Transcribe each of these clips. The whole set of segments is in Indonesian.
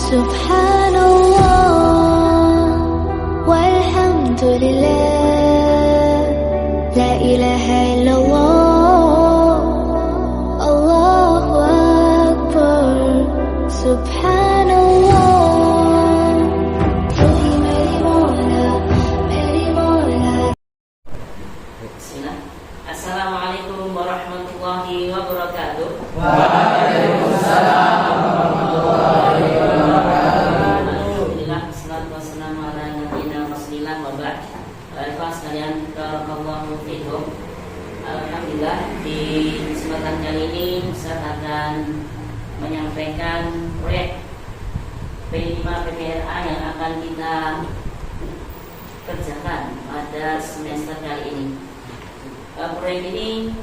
Subhanallah walhamdulillah, la ilaha illallah, Allahu Akbar. Subhanallah, Tuhi meri Mola, meri Mola. Bismillah. Assalamualaikum warahmatullahi wabarakatuh. Waalaikumsalam warahmatullahi wabarakatuh. Alhamdulillah, wassalatu wassalamu ala nabiyyina Rasulillah wa ba'd. Ikhwan sekalian, barakallahu fikum. Alhamdulillah, di kesempatan kali ini Ustaz akan menyampaikan proyek P5 PPRA yang akan kita kerjakan pada semester kali ini. Proyek ini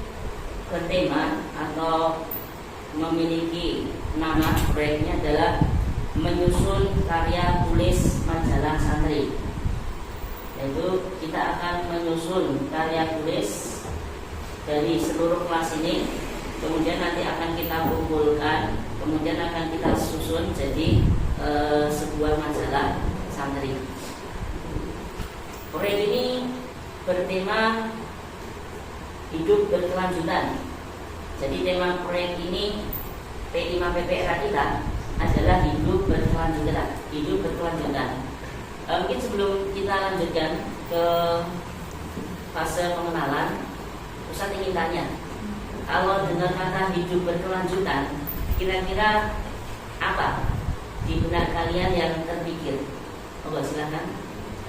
bertema atau memiliki nama proyeknya adalah menyusun karya tulis majalah santri. Yaitu kita akan menyusun karya tulis dari seluruh kelas ini, kemudian nanti akan kita kumpulkan, kemudian akan kita susun jadi sebuah majalah santri. Proyek ini bertema hidup berkelanjutan. Jadi tema proyek ini P5 PPRA kita adalah hidup berkelanjutan. Hidup berkelanjutan. Mungkin sebelum kita lanjutkan ke fase pengenalan, Ustaz ingin tanya, kalau dengar kata hidup berkelanjutan, kira-kira apa di benak kalian yang terpikir? Oh, silakan.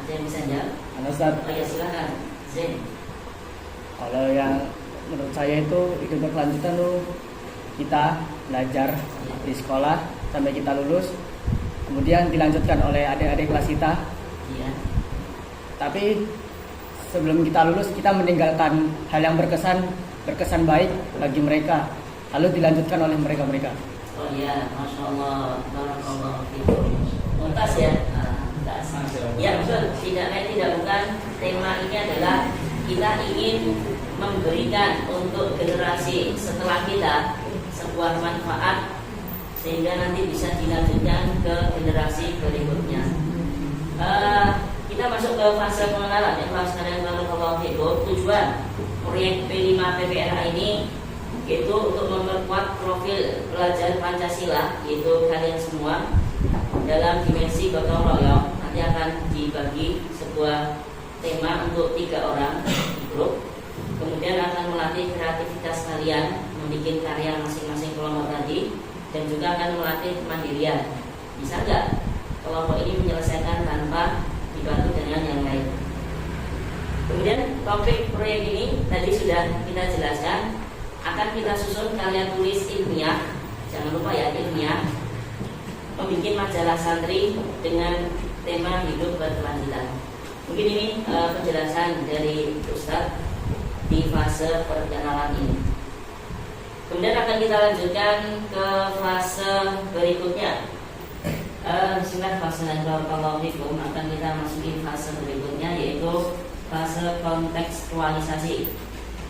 Ada yang bisa jawab? Halo Ustaz. Oh ya, silakan. Zain. Kalau yang menurut saya itu hidup berkelanjutan tuh kita belajar di sekolah sampai kita lulus, kemudian dilanjutkan oleh adik-adik kelas kita. Iya. Tapi sebelum kita lulus kita meninggalkan hal yang berkesan baik bagi mereka, lalu dilanjutkan oleh mereka. Oh iya, masya Allah, barakallahu fikum. Tuntas ya, tuntas. Ya betul. Tidak lain tidak bukan, tema ini adalah kita ingin memberikan untuk generasi setelah kita sebuah manfaat sehingga nanti bisa dilanjutkan ke generasi berikutnya. Kita masuk ke fase pengenalan ya, fase pengenalan kalau tujuan proyek P5 PPRA ini yaitu untuk memperkuat profil pelajar Pancasila, yaitu kalian semua dalam dimensi gotong royong. Nanti akan dibagi sebuah tema untuk 3 orang di grup. Kemudian akan melatih kreativitas kalian membuat karya masing-masing kelompok tadi, dan juga akan melatih kemandirian. Bisa nggak kelompok ini menyelesaikan tanpa dibantu dengan yang lain? Kemudian topik proyek ini tadi sudah kita jelaskan, akan kita susun karya tulis ilmiah. Jangan lupa ya, ilmiah. Membuat majalah santri dengan tema hidup berkelanjutan. Mungkin ini penjelasan dari Ustadz di fase perkenalan ini. Kemudian akan kita lanjutkan ke fase berikutnya. Bismillah, fase barakallahu fikum, akan kita masuki fase berikutnya, yaitu fase kontekstualisasi.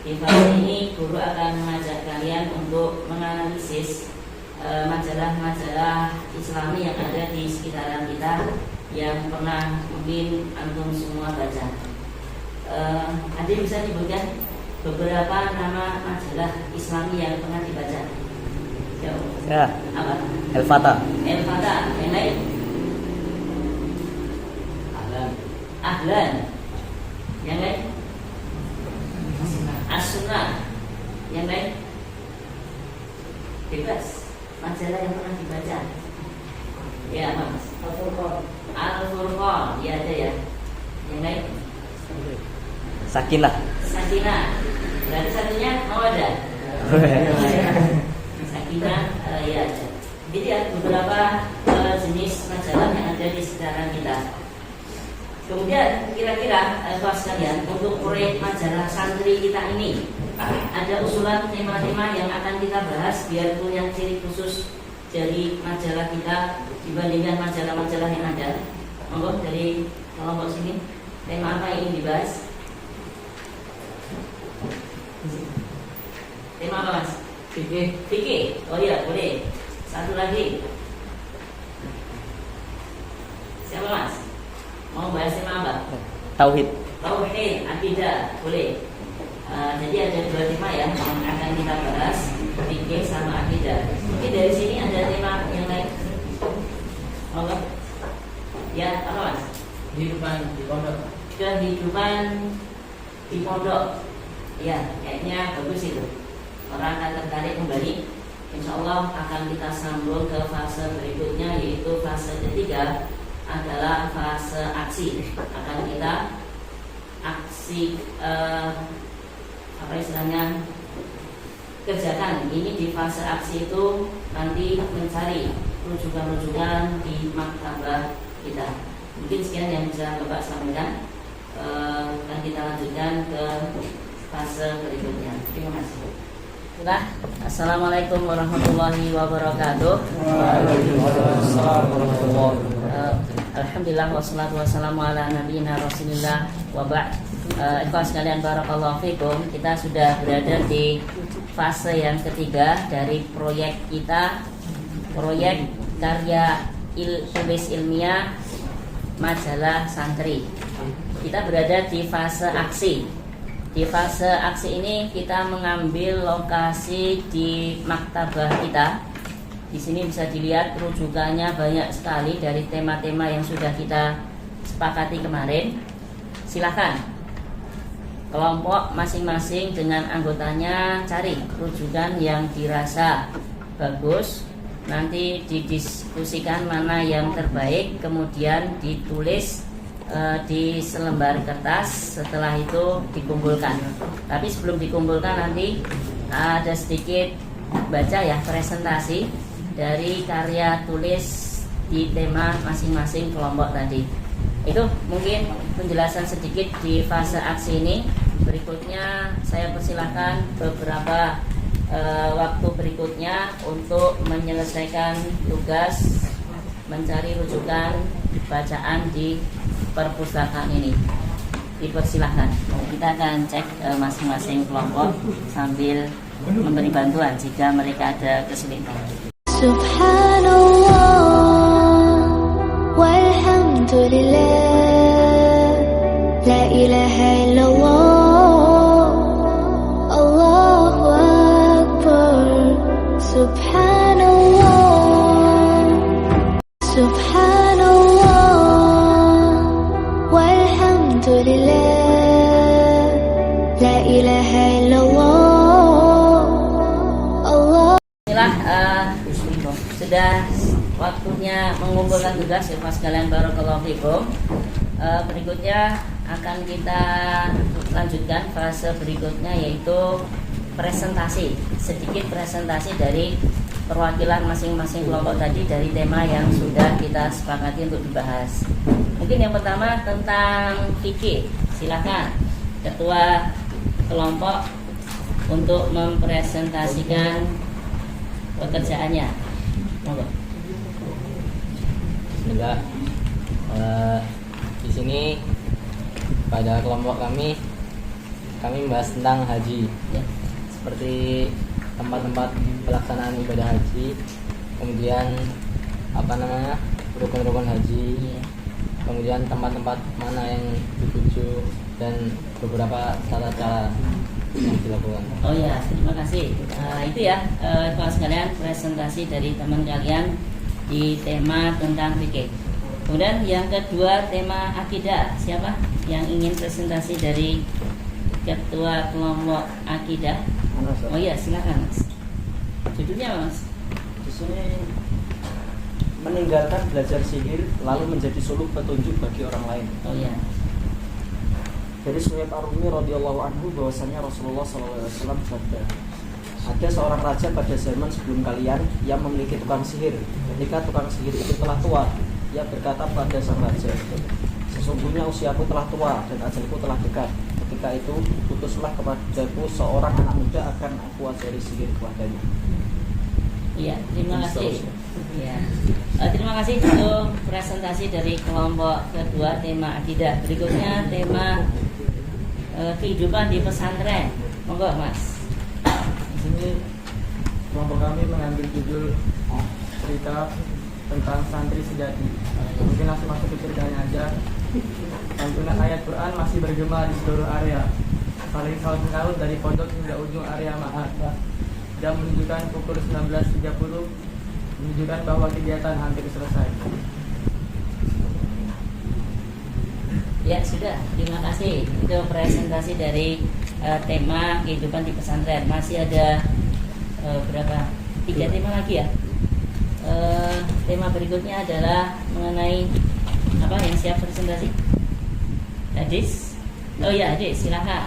Di fase ini guru akan mengajak kalian untuk menganalisis majalah-majalah Islami yang ada di sekitaran kita yang pernah mungkin antum semua baca. Ada yang bisa disebutkan beberapa nama majalah Islami yang pernah dibaca? Ya. Apa? El-Fatah. El-Fatah. Yang lain? Ahlan. Yang lain? As-Sunnah. Yang lain? Bebas. Majalah yang pernah dibaca. Ya, Mas. Al-Furqan. Ya, ada ya. Yang lain? Sakinah. Berarti satunya mau ada? Sakinah, ya ada. Jadi ada beberapa jenis majalah yang ada di sekitaran kita. Kemudian kira-kira kelas kalian untuk proyek majalah santri kita ini ada usulan tema-tema yang akan kita bahas biar punya ciri khusus dari majalah kita dibandingkan majalah-majalah yang ada. Monggo dari kelompok sini, tema apa yang ingin dibahas? Tema apa Mas? Fikih. Oh iya, boleh. Satu lagi. Siapa Mas? Mau bahas tema apa? Tauhid. Tauhid, akidah, boleh. Jadi ada dua tema ya yang akan kita bahas, fikih sama akidah. Mungkin dari sini ada tema yang lain. Mau nggak? Ya, apa Mas? Kehidupan di pondok. Kehidupan di pondok. Ya, kayaknya bagus itu. Orang akan tertarik kembali. Insya Allah akan kita sambung ke fase berikutnya, yaitu fase ketiga adalah fase aksi. Akan kita aksi apa istilahnya, kerjakan. Ini di fase aksi itu nanti mencari rujukan-rujukan di maktabah kita. Mungkin sekian yang bisa Bapak sampaikan. Dan kita lanjutkan ke fase berikutnya. Terima kasih. Nah, Assalamualaikum warahmatullahi wabarakatuh. Alhamdulillah wassalatu wassalamu ala nabiyina Rasulillah wa ba'd. Ikhwan sekalian, barakallahu fikum. Kita sudah berada di fase yang ketiga dari proyek kita, proyek karya tulis ilmiah majalah santri. Kita berada di fase aksi. Di fase aksi ini kita mengambil lokasi di maktabah kita. Di sini bisa dilihat rujukannya banyak sekali dari tema-tema yang sudah kita sepakati kemarin. Silakan kelompok masing-masing dengan anggotanya cari rujukan yang dirasa bagus. Nanti didiskusikan mana yang terbaik, kemudian ditulis di selembar kertas. Setelah itu dikumpulkan. Tapi sebelum dikumpulkan nanti ada sedikit baca ya, presentasi dari karya tulis di tema masing-masing kelompok tadi. Itu mungkin penjelasan sedikit di fase aksi ini. Berikutnya saya persilahkan beberapa waktu berikutnya untuk menyelesaikan tugas mencari rujukan bacaan di perpustakaan ini. Dipersilahkan. Kita akan cek masing-masing kelompok sambil memberi bantuan jika mereka ada kesulitan. Subhanallah walhamdulillah, la ilaha illallah, Allahu akbar. Subhanallah, subhanallah walhamdulillah, la ilaha illallah, Allah. Inilah sudah waktunya mengumpulkan tugas ya Pak sekalian, barakallahu fikum. Berikutnya akan kita lanjutkan fase berikutnya, yaitu presentasi. Sedikit presentasi dari perwakilan masing-masing kelompok tadi dari tema yang sudah kita sepakati untuk dibahas. Mungkin yang pertama tentang fikih. Silakan ketua kelompok untuk mempresentasikan pekerjaannya. Monggo. Bismillah. Di sini pada kelompok kami membahas tentang haji. Ya. Seperti tempat-tempat pelaksanaan ibadah haji, kemudian rukun-rukun haji, Ya. kemudian tempat-tempat mana yang dituju dan beberapa cara-cara yang dilakukan. Oh ya, terima kasih. Itu ya, Pak sekalian, presentasi dari teman kalian di tema tentang fikih. Kemudian yang kedua tema akidah. Siapa yang ingin presentasi dari ketua kelompok akidah? Oh iya, silakan Mas. Judulnya Mas? Di sini meninggalkan belajar sihir lalu menjadi suluk petunjuk bagi orang lain. Oh iya. Dari Suhaib Ar-Rumi radhiyallahu anhu bahwasanya Rasulullah SAW bersabda, ada seorang raja pada zaman sebelum kalian yang memiliki tukang sihir. Ketika tukang sihir itu telah tua, ia berkata pada sang raja, sesungguhnya usiaku telah tua dan ajalku telah dekat. Ketika itu putuslah kepadaku seorang anak muda akan aku ajari sihir kepadanya. Iya, terima kasih. Ya. Terima kasih untuk presentasi dari kelompok kedua tema akidah. Berikutnya tema kehidupan di pesantren. Monggo Mas. Di sini kelompok kami mengambil judul cerita tentang santri sejati. Mungkin langsung masuk ke kegiatan masih bergema di seluruh area. Paling sahur dari pondok hingga ujung area Ma'had. Jam menunjukkan pukul 19.30, menunjukkan bahwa kegiatan hampir selesai. Ya sudah, terima kasih. Itu presentasi dari tema kehidupan di pesantren. Masih ada berapa? 3 tema lagi ya. Tema berikutnya adalah mengenai apa yang siap presentasi? Hadis. Oh ya, hadis, silakan.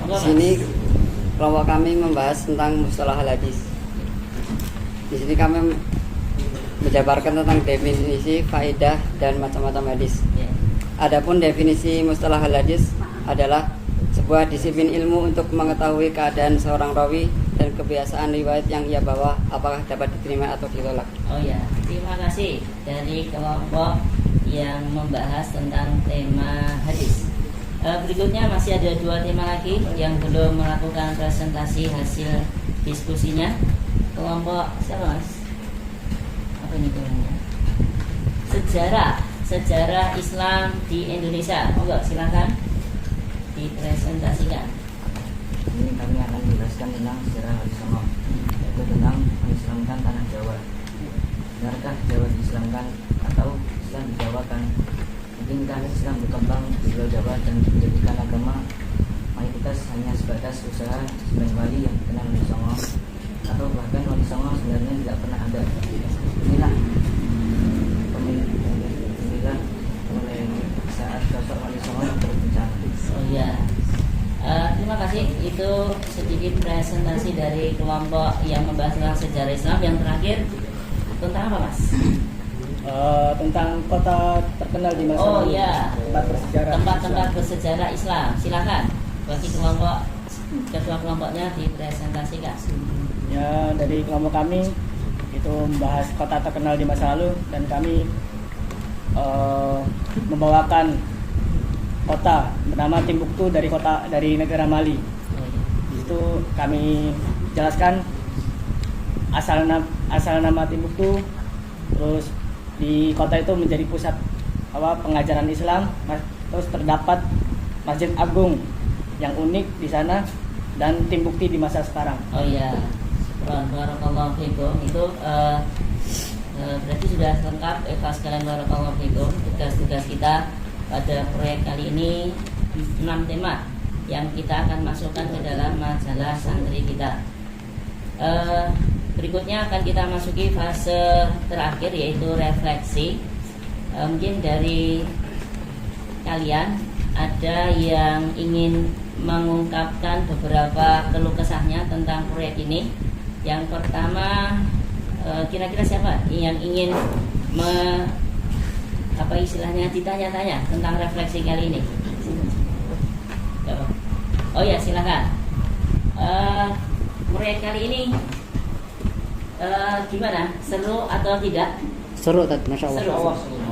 Di sini kelompok kami membahas tentang mustalah hadis. Di sini kami menjabarkan tentang definisi, faedah, dan macam-macam hadis. Ya. Adapun definisi mustalah hadis adalah sebuah disiplin ilmu untuk mengetahui keadaan seorang rawi dan kebiasaan riwayat yang ia bawa, apakah dapat diterima atau ditolak. Oh ya, terima kasih dari kelompok yang membahas tentang tema hadis. Berikutnya masih ada 2 tema lagi yang belum melakukan presentasi hasil diskusinya. Kelompok siapa mas? Apa ini namanya? Sejarah Islam di Indonesia. Oh enggak, silakan dipresentasikan. Ini kami akan menjelaskan tentang sejarah Wali Songo, yaitu tentang mengislamkan tanah Jawa. Benarkah Jawa diislamkan atau Islam dijawakan? Mungkinkah Islam berkembang di Pulau Jawa dan menjadikan agama mayoritas hanya sebatas usaha sebagai wali yang dikenal Wali Songo, atau bahkan Wali Songo sebenarnya tidak pernah ada? Inilah pemilihan mulai saat sosok Wali Songo berbincang. Oh ya, terima kasih. Itu sedikit presentasi dari kelompok yang membahas tentang sejarah Islam. Yang terakhir tentang apa mas? Tentang kota terkenal di masa Oh lalu. ya, Tempat bersejarah. tempat-tempat bersejarah Islam. Silakan bagi kelompok ketua kelompoknya dipresentasikan. Ya, dari kelompok kami itu membahas kota terkenal di masa lalu, dan kami membawakan kota bernama Timbuktu dari negara Mali. Di situ kami jelaskan asal nama Timbuktu, terus di kota itu menjadi pusat pengajaran Islam, terus terdapat Masjid Agung yang unik di sana dan Timbuktu di masa sekarang. Oh iya, barakallahu fikum. Itu berarti sudah lengkap Eva sekalian, barakallahu fikum. Tugas-tugas kita pada proyek kali ini 6 tema yang kita akan masukkan ke dalam majalah santri kita. Berikutnya akan kita masuki fase terakhir, yaitu refleksi. Mungkin dari kalian ada yang ingin mengungkapkan beberapa keluh kesahnya tentang proyek ini. Yang pertama, kira-kira siapa yang ingin ditanya-tanya tentang refleksi kali ini? Oh ya, silakan. Proyek kali ini gimana? Seru atau tidak? Seru, Masya Allah. Seru.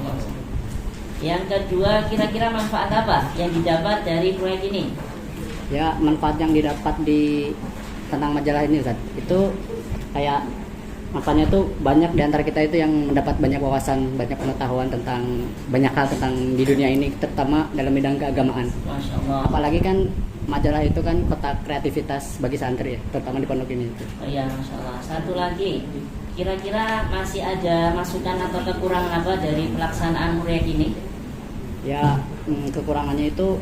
Yang kedua, kira-kira manfaat apa yang didapat dari proyek ini? Ya, manfaat yang didapat tentang majalah ini, Ustaz, itu kayak manfaatnya tuh banyak di antara kita itu yang mendapat banyak wawasan, banyak pengetahuan tentang banyak hal tentang di dunia ini, terutama dalam bidang keagamaan. Masya Allah. Apalagi kan majalah itu kan kota kreativitas bagi santri ya, terutama di pondok ini. Oh iya, Masya Allah. Satu lagi, kira-kira masih ada masukan atau kekurangan apa dari pelaksanaan proyek ini? Ya, kekurangannya itu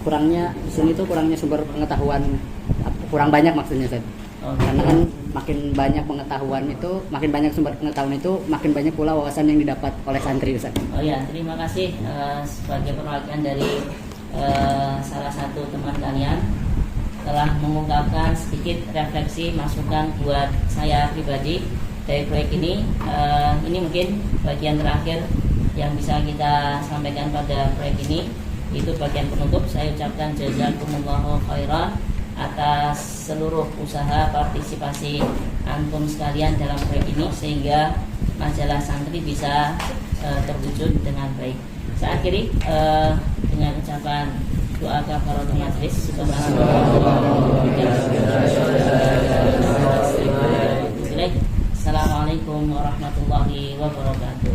kurangnya sumber pengetahuan, kurang banyak maksudnya, Ustaz. Karena kan makin banyak pengetahuan itu, makin banyak sumber pengetahuan itu, makin banyak pula wawasan yang didapat oleh santri, Ustaz. Oh ya, terima kasih sebagai perwakilan dari salah satu teman kalian telah mengungkapkan sedikit refleksi masukan buat saya pribadi dari proyek ini. Ini mungkin bagian terakhir yang bisa kita sampaikan pada proyek ini. Itu bagian penutup. Saya ucapkan jazakumullahu khairan atas seluruh usaha partisipasi antum sekalian dalam proyek ini, sehingga majalah santri bisa terwujud dengan baik. Saya akhiri dengan ucapan doa kafaratul majlis. Assalamualaikum warahmatullahi wabarakatuh.